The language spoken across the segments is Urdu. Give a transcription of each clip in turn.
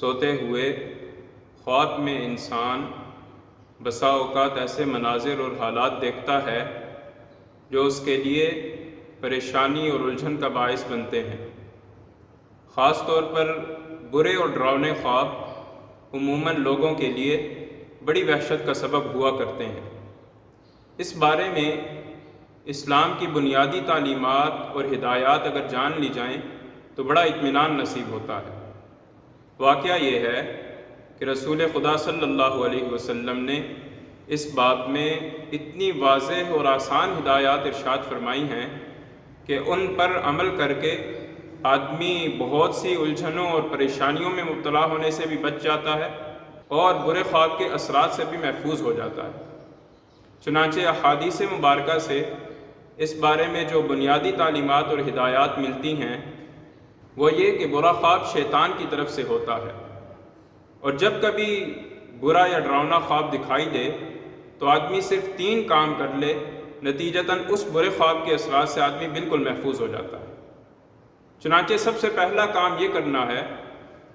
سوتے ہوئے خواب میں انسان بسا اوقات ایسے مناظر اور حالات دیکھتا ہے جو اس کے لیے پریشانی اور الجھن کا باعث بنتے ہیں۔ خاص طور پر برے اور ڈراؤنے خواب عموماً لوگوں کے لیے بڑی وحشت کا سبب ہوا کرتے ہیں۔ اس بارے میں اسلام کی بنیادی تعلیمات اور ہدایات اگر جان لی جائیں تو بڑا اطمینان نصیب ہوتا ہے۔ واقعہ یہ ہے کہ رسول خدا صلی اللہ علیہ وسلم نے اس باب میں اتنی واضح اور آسان ہدایات ارشاد فرمائی ہیں کہ ان پر عمل کر کے آدمی بہت سی الجھنوں اور پریشانیوں میں مبتلا ہونے سے بھی بچ جاتا ہے اور برے خواب کے اثرات سے بھی محفوظ ہو جاتا ہے۔ چنانچہ احادیث مبارکہ سے اس بارے میں جو بنیادی تعلیمات اور ہدایات ملتی ہیں وہ یہ کہ برا خواب شیطان کی طرف سے ہوتا ہے، اور جب کبھی برا یا ڈراؤنا خواب دکھائی دے تو آدمی صرف 3 کام کر لے، نتیجتاً اس برے خواب کے اثرات سے آدمی بالکل محفوظ ہو جاتا ہے۔ چنانچہ سب سے پہلا کام یہ کرنا ہے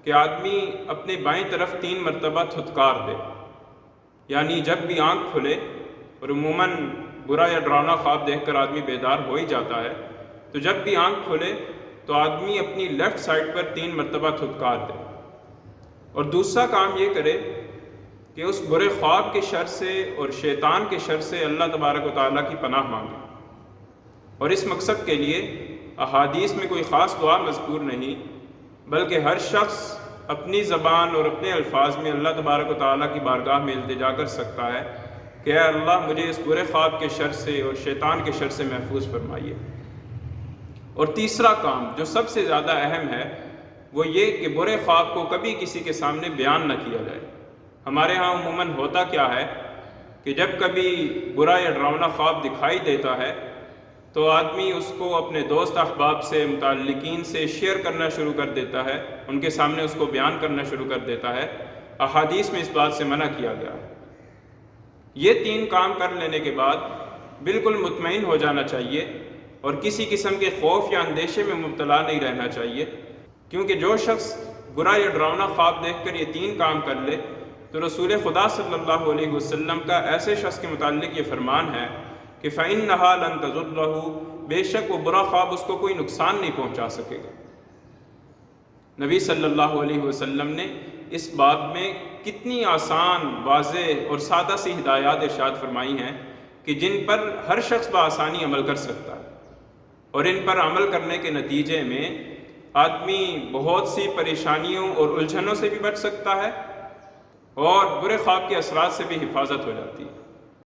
کہ آدمی اپنے بائیں طرف 3 مرتبہ تھتکار دے، یعنی جب بھی آنکھ کھلے، اور عموماً برا یا ڈراؤنا خواب دیکھ کر آدمی بیدار ہو ہی جاتا ہے، تو جب بھی آنکھ کھلے تو آدمی اپنی لیفٹ سائڈ پر 3 مرتبہ تھتکار دے، اور دوسرا کام یہ کرے کہ اس برے خواب کے شر سے اور شیطان کے شر سے اللہ تبارک و تعالیٰ کی پناہ مانگے۔ اور اس مقصد کے لیے احادیث میں کوئی خاص دعا مذکور نہیں، بلکہ ہر شخص اپنی زبان اور اپنے الفاظ میں اللہ تبارک و تعالیٰ کی بارگاہ میں التجا کر سکتا ہے کہ اے اللہ مجھے اس برے خواب کے شر سے اور شیطان کے شر سے محفوظ فرمائیے۔ اور تیسرا کام جو سب سے زیادہ اہم ہے وہ یہ کہ برے خواب کو کبھی کسی کے سامنے بیان نہ کیا جائے۔ ہمارے ہاں عموماً ہوتا کیا ہے کہ جب کبھی برا یا ڈراؤنا خواب دکھائی دیتا ہے تو آدمی اس کو اپنے دوست احباب سے، متعلقین سے شیئر کرنا شروع کر دیتا ہے، ان کے سامنے اس کو بیان کرنا شروع کر دیتا ہے۔ احادیث میں اس بات سے منع کیا گیا ہے۔ یہ 3 کام کر لینے کے بعد بالکل مطمئن ہو جانا چاہیے اور کسی قسم کے خوف یا اندیشے میں مبتلا نہیں رہنا چاہیے، کیونکہ جو شخص برا یا ڈراؤنا خواب دیکھ کر یہ 3 کام کر لے تو رسول خدا صلی اللہ علیہ وسلم کا ایسے شخص کے متعلق یہ فرمان ہے کہ فَإِنَّهَا لَن تَضُرَّهُ، بے شک وہ برا خواب اس کو کوئی نقصان نہیں پہنچا سکے گا۔ نبی صلی اللہ علیہ وسلم نے اس باب میں کتنی آسان، واضح اور سادہ سی ہدایات ارشاد فرمائی ہیں کہ جن پر ہر شخص بآسانی عمل کر سکتا ہے، اور ان پر عمل کرنے کے نتیجے میں آدمی بہت سی پریشانیوں اور الجھنوں سے بھی بچ سکتا ہے اور برے خواب کے اثرات سے بھی حفاظت ہو جاتی ہے۔